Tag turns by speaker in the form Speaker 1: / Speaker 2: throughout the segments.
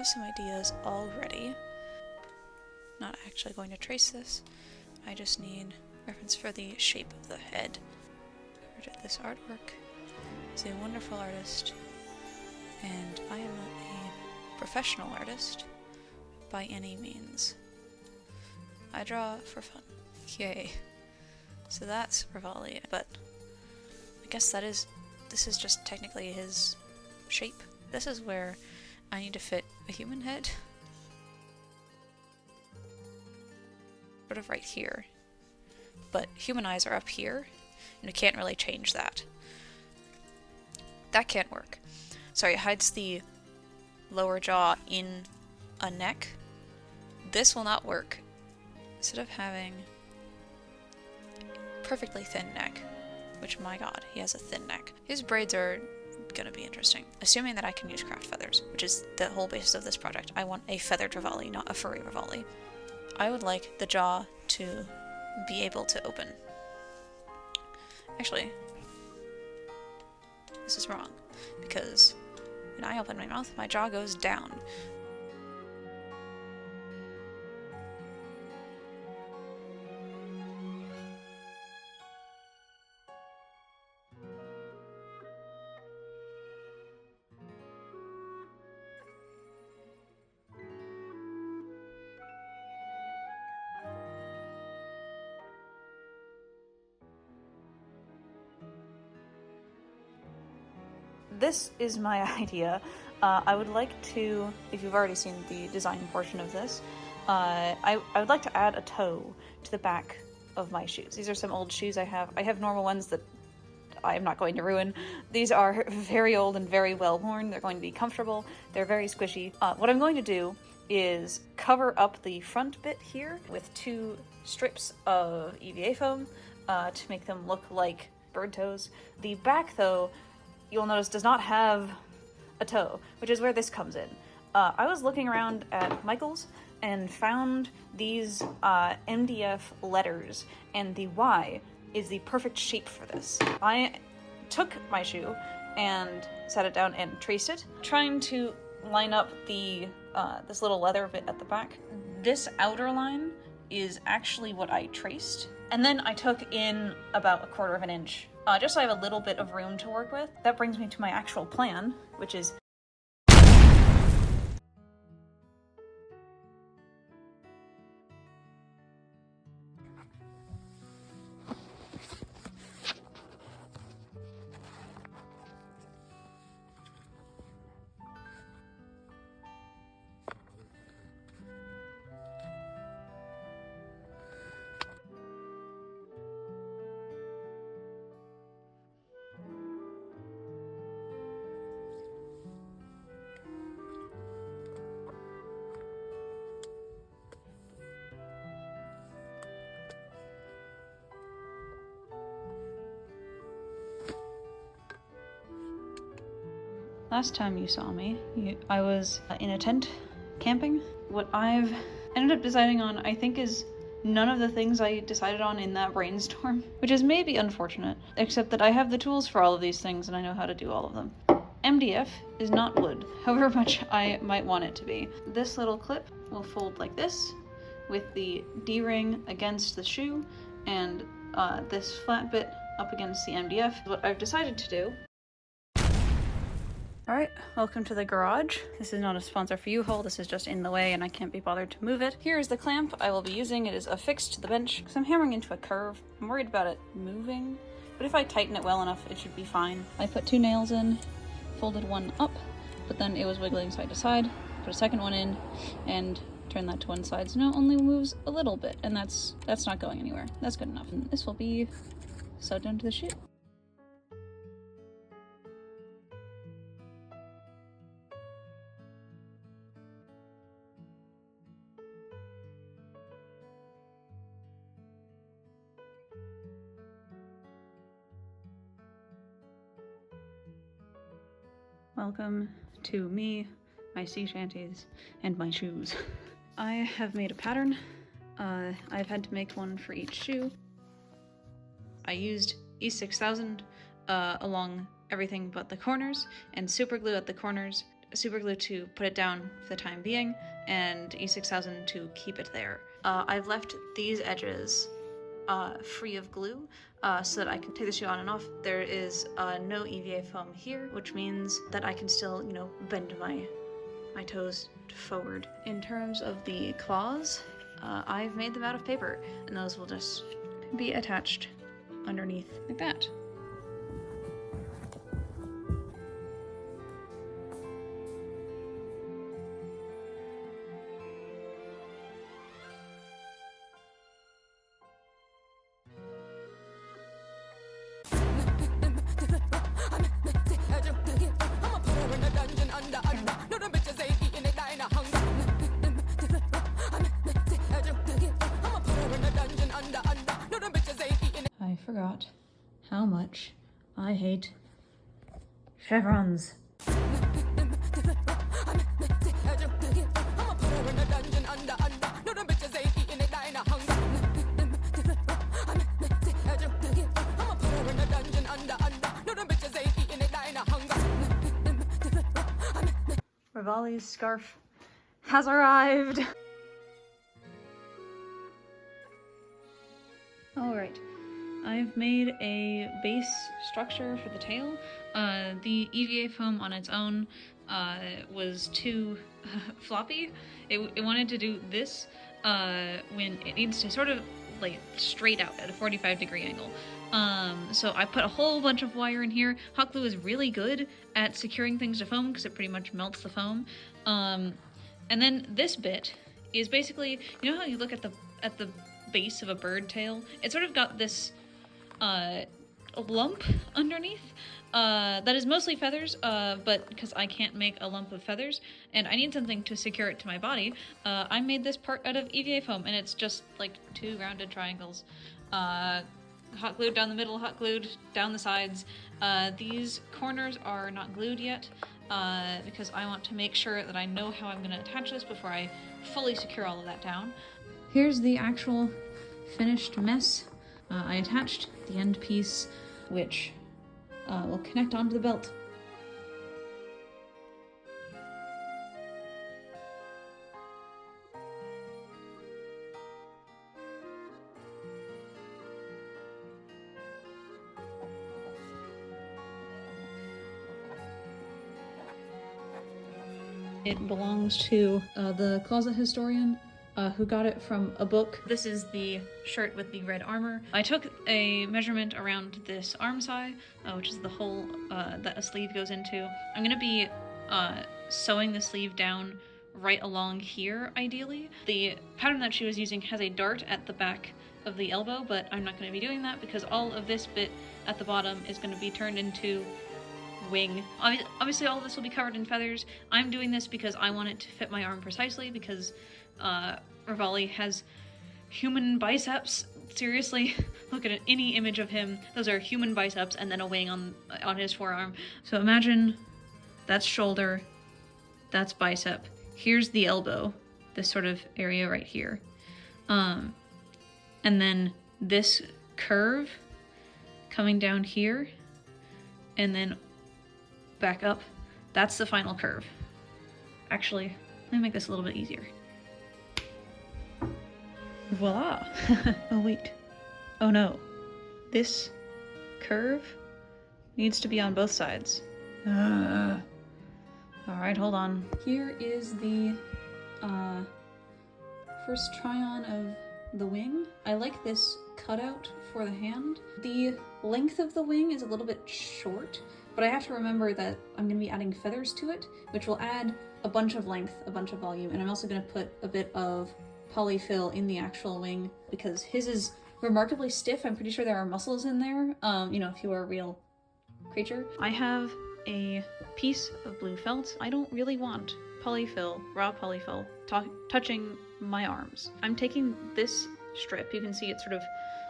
Speaker 1: have some ideas already. Not actually going to trace this. I just need reference for the shape of the head. Whoever did this artwork is a wonderful artist, and I am not a professional artist by any means. I draw for fun. Yay. So that's Revali, but I guess this is just technically his shape. This is where I need to fit a human head. Sort of right here. But human eyes are up here, and you can't really change that. That can't work. Sorry, it hides the lower jaw in a neck. This will not work. Instead of having a perfectly thin neck, which, my god, he has a thin neck. His braids are gonna be interesting. Assuming that I can use craft feathers, which is the whole basis of this project. I want a feathered Revali, not a furry Revali. I would like the jaw to be able to open. Actually, this is wrong, because when I open my mouth, my jaw goes down. This is my idea. I would like to, if you've already seen the design portion of this, I would like to add a toe to the back of my shoes. These are some old shoes I have. I have normal ones that I am not going to ruin. These are very old and very well worn. They're going to be comfortable. They're very squishy. What I'm going to do is cover up the front bit here with 2 strips of EVA foam to make them look like bird toes. The back, though, you'll notice does not have a toe, which is where this comes in. I was looking around at Michael's and found these MDF letters, and the Y is the perfect shape for this. I took my shoe and sat it down and traced it, trying to line up the this little leather bit at the back. This outer line is actually what I traced, and then I took in about 1/4 of an inch just so I have a little bit of room to work with. That brings me to my actual plan, which is last time you saw me, I was in a tent camping. What I've ended up deciding on, I think, is none of the things I decided on in that brainstorm, which is maybe unfortunate, except that I have the tools for all of these things and I know how to do all of them. MDF is not wood, however much I might want it to be. This little clip will fold like this, with the D-ring against the shoe, and this flat bit up against the MDF. What I've decided to do. Alright, welcome to the garage. This is not a sponsor for U-Haul, this is just in the way and I can't be bothered to move it. Here is the clamp I will be using. It is affixed to the bench because I'm hammering into a curve. I'm worried about it moving, but if I tighten it well enough, it should be fine. I put 2 nails in, folded one up, but then it was wiggling side to side. Put a second one in, and turn that to one side, so now it only moves a little bit, and that's not going anywhere. That's good enough. And this will be sewed down to the shoe. Welcome to me, my sea shanties, and my shoes. I have made a pattern. I've had to make one for each shoe. I used E6000 along everything but the corners, and super glue at the corners super glue to put it down for the time being, and E6000 to keep it there. I've left these edges free of glue so that I can take the shoe on and off. There is no EVA foam here, which means that I can still, you know, bend my toes forward. In terms of the claws, I've made them out of paper, and those will just be attached underneath like that. I forgot how much I hate chevrons. Revali's scarf has arrived. Alright, I've made a base structure for the tail. The EVA foam on its own was too floppy. It wanted to do this when it needs to sort of lay straight out at a 45-degree angle. So I put a whole bunch of wire in here. Hot glue is really good at securing things to foam because it pretty much melts the foam. And then this bit is basically, you know how you look at the base of a bird tail? It sort of got this lump underneath that is mostly feathers, but because I can't make a lump of feathers and I need something to secure it to my body, I made this part out of EVA foam, and it's just like 2 rounded triangles. Hot glued down the middle, hot glued down the sides. These corners are not glued yet because I want to make sure that I know how I'm going to attach this before I fully secure all of that down. Here's the actual finished mess. I attached the end piece, which will connect onto the belt. It belongs to the closet historian who got it from a book. This is the shirt with the red armor. I took a measurement around this arm side, which is the hole that a sleeve goes into. I'm gonna be sewing the sleeve down right along here, ideally. The pattern that she was using has a dart at the back of the elbow, but I'm not gonna be doing that because all of this bit at the bottom is gonna be turned into wing. Obviously all of this will be covered in feathers. I'm doing this because I want it to fit my arm precisely because Revali has human biceps. Seriously, look at any image of him. Those are human biceps and then a wing on his forearm. So imagine that's shoulder, that's bicep. Here's the elbow, this sort of area right here. And then this curve coming down here and then back up. That's the final curve. Actually, let me make this a little bit easier. Voila! Oh wait. Oh no. This curve needs to be on both sides. Alright, hold on. Here is the first try-on of the wing. I like this cutout for the hand. The length of the wing is a little bit short, but I have to remember that I'm going to be adding feathers to it, which will add a bunch of length, a bunch of volume, and I'm also going to put a bit of polyfill in the actual wing because his is remarkably stiff. I'm pretty sure there are muscles in there, you know, if you are a real creature. I have a piece of blue felt. I don't really want polyfill, raw polyfill, touching my arms. I'm taking this strip, you can see it's sort of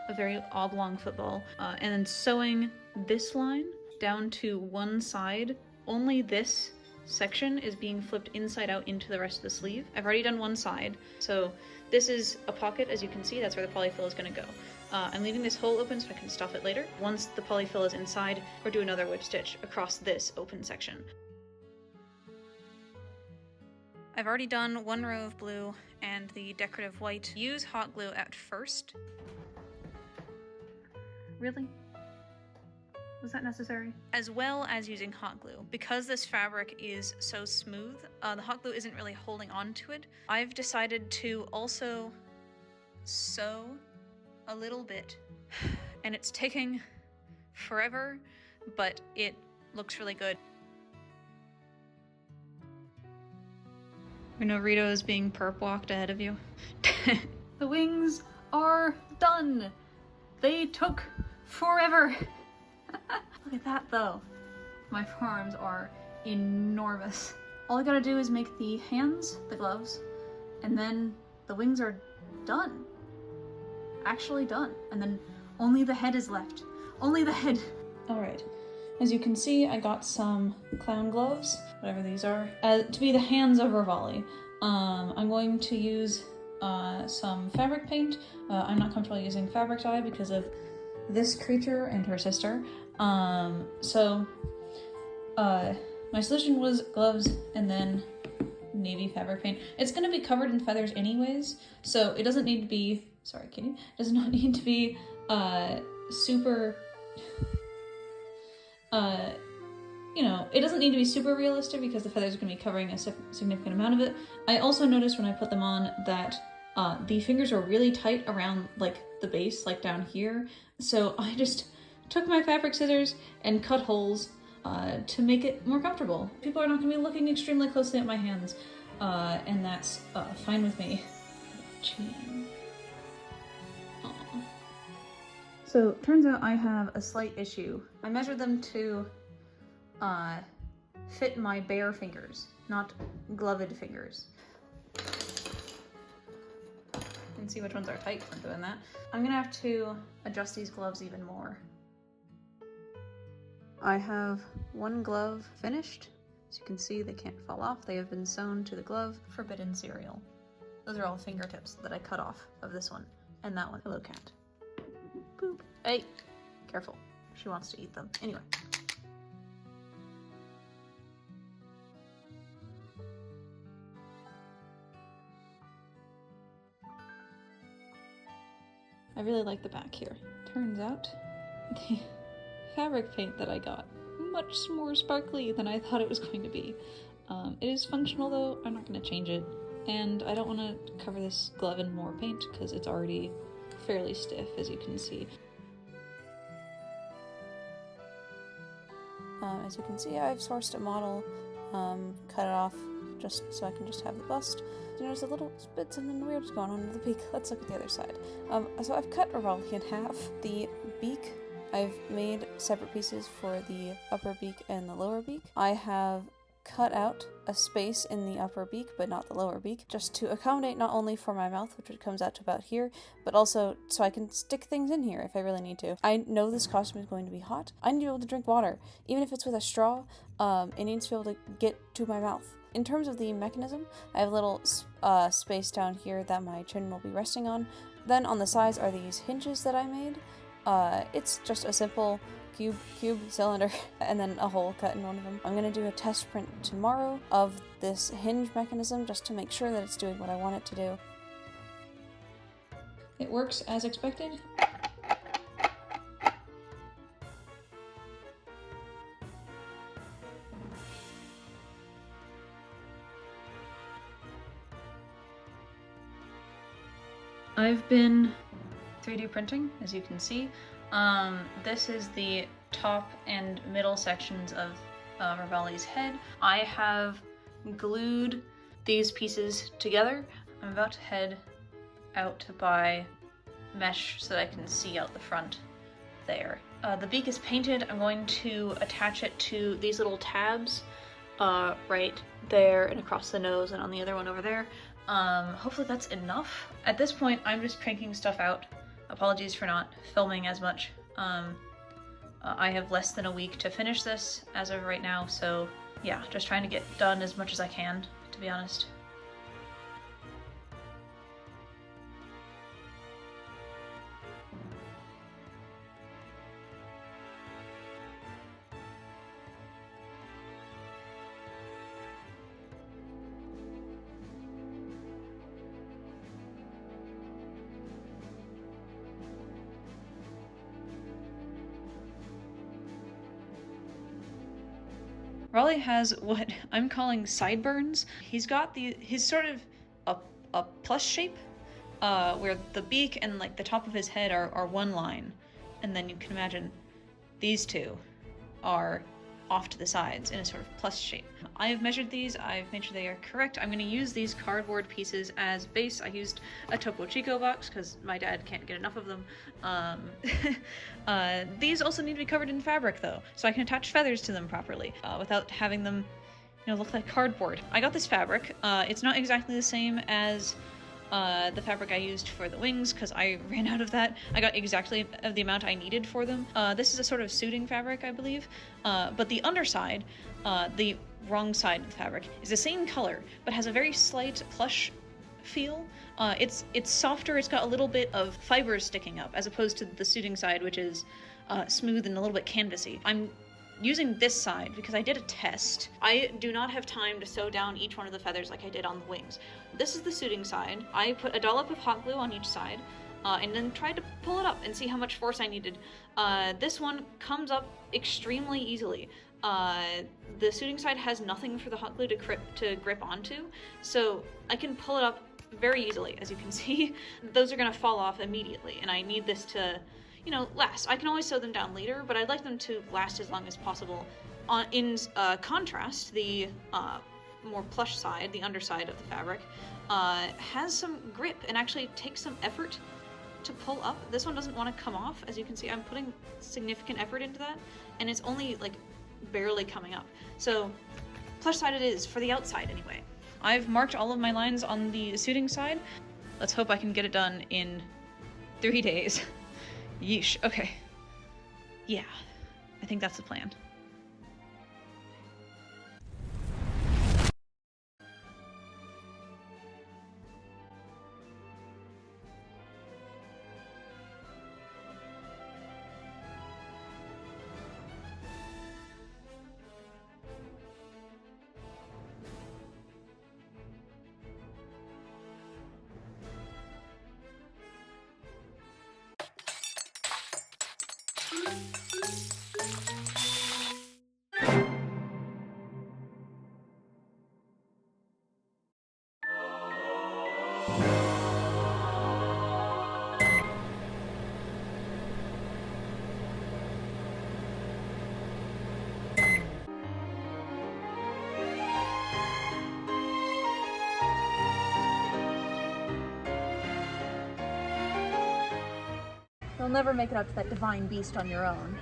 Speaker 1: a very oblong football, and then sewing this line down to one side. Only this section is being flipped inside out into the rest of the sleeve. I've already done one side, so this is a pocket, as you can see. That's where the polyfill is going to go. I'm leaving this hole open so I can stuff it later. Once the polyfill is inside, or do another whip stitch across this open section. I've already done one row of blue and the decorative white. Use hot glue at first. Really? Was that necessary? As well as using hot glue. Because this fabric is so smooth, the hot glue isn't really holding on to it. I've decided to also sew a little bit, and it's taking forever, but it looks really good. I know Rito is being perp walked ahead of you. The wings are done! They took forever! Look at that though. My forearms are enormous. All I gotta do is make the hands, the gloves, and then the wings are done. Actually done. And then only the head is left. Only the head. Alright. As you can see, I got some clown gloves, whatever these are, to be the hands of Revali. I'm going to use some fabric paint. I'm not comfortable using fabric dye because of this creature and her sister. My solution was gloves and then navy fabric paint. It's going to be covered in feathers anyways, so it doesn't need to be, sorry kitty, it does not need to be super, it doesn't need to be super realistic because the feathers are going to be covering a significant amount of it. I also noticed when I put them on that the fingers are really tight around like the base, like down here. So I just took my fabric scissors and cut holes to make it more comfortable. People are not going to be looking extremely closely at my hands, and that's fine with me. Cheating. So turns out I have a slight issue. I measured them to fit my bare fingers, not gloved fingers. You can see which ones are tight from doing that. I'm gonna have to adjust these gloves even more. I have one glove finished. As you can see, they can't fall off. They have been sewn to the glove. Forbidden cereal. Those are all fingertips that I cut off of this one and that one. Hello, cat. Boop. Hey, careful. She wants to eat them. Anyway. I really like the back here. Turns out the fabric paint that I got, much more sparkly than I thought it was going to be. It is functional though, I'm not going to change it. And I don't want to cover this glove in more paint because it's already fairly stiff, as you can see. As you can see, I've sourced a model, cut it off just so I can just have the bust. You notice a little bit something weird going on with the beak. Let's look at the other side. So I've cut Revali in half. The beak, I've made separate pieces for the upper beak and the lower beak. I have cut out a space in the upper beak, but not the lower beak, just to accommodate not only for my mouth, which comes out to about here, but also so I can stick things in here if I really need to. I know this costume is going to be hot. I need to be able to drink water. Even if it's with a straw, it needs to be able to get to my mouth. In terms of the mechanism, I have a little space down here that my chin will be resting on. Then on the sides are these hinges that I made. It's just a simple cube cylinder and then a hole cut in one of them. I'm gonna do a test print tomorrow of this hinge mechanism just to make sure that it's doing what I want it to do. It works as expected. I've been 3D printing, as you can see. This is the top and middle sections of Revali's head. I have glued these pieces together. I'm about to head out to buy mesh so that I can see out the front there. The beak is painted. I'm going to attach it to these little tabs right there and across the nose and on the other one over there. Hopefully that's enough. At this point, I'm just cranking stuff out. Apologies for not filming as much. I have less than a week to finish this as of right now, so yeah, just trying to get done as much as I can, to be honest. Raleigh has what I'm calling sideburns. He's got his sort of a plus shape, where the beak and like the top of his head are one line, and then you can imagine these two are off to the sides in a sort of plus shape. I have measured these, I've made sure they are correct. I'm going to use these cardboard pieces as base. I used a Topo Chico box because my dad can't get enough of them. These also need to be covered in fabric though, so I can attach feathers to them properly without having them, look like cardboard. I got this fabric. It's not exactly the same as the fabric I used for the wings because I ran out of that. I got exactly the amount I needed for them. This is a sort of suiting fabric, I believe, but the underside, the wrong side of the fabric, is the same color but has a very slight plush feel. It's softer, it's got a little bit of fibers sticking up as opposed to the suiting side, which is smooth and a little bit canvasy. I'm using this side because I did a test. I do not have time to sew down each one of the feathers like I did on the wings. This is the suiting side. I put a dollop of hot glue on each side and then tried to pull it up and see how much force I needed. This one comes up extremely easily. The suiting side has nothing for the hot glue to grip onto, so I can pull it up very easily. As you can see, those are gonna fall off immediately, and I need this to last. I can always sew them down later, but I'd like them to last as long as possible. In contrast, the more plush side, the underside of the fabric, has some grip and actually takes some effort to pull up. This one doesn't want to come off. As you can see, I'm putting significant effort into that, and it's only like barely coming up. So plush side it is, for the outside anyway. I've marked all of my lines on the suiting side. Let's hope I can get it done in 3 days. Yeesh, okay. Yeah, I think that's the plan.
Speaker 2: You'll never make it up to that divine beast on your own.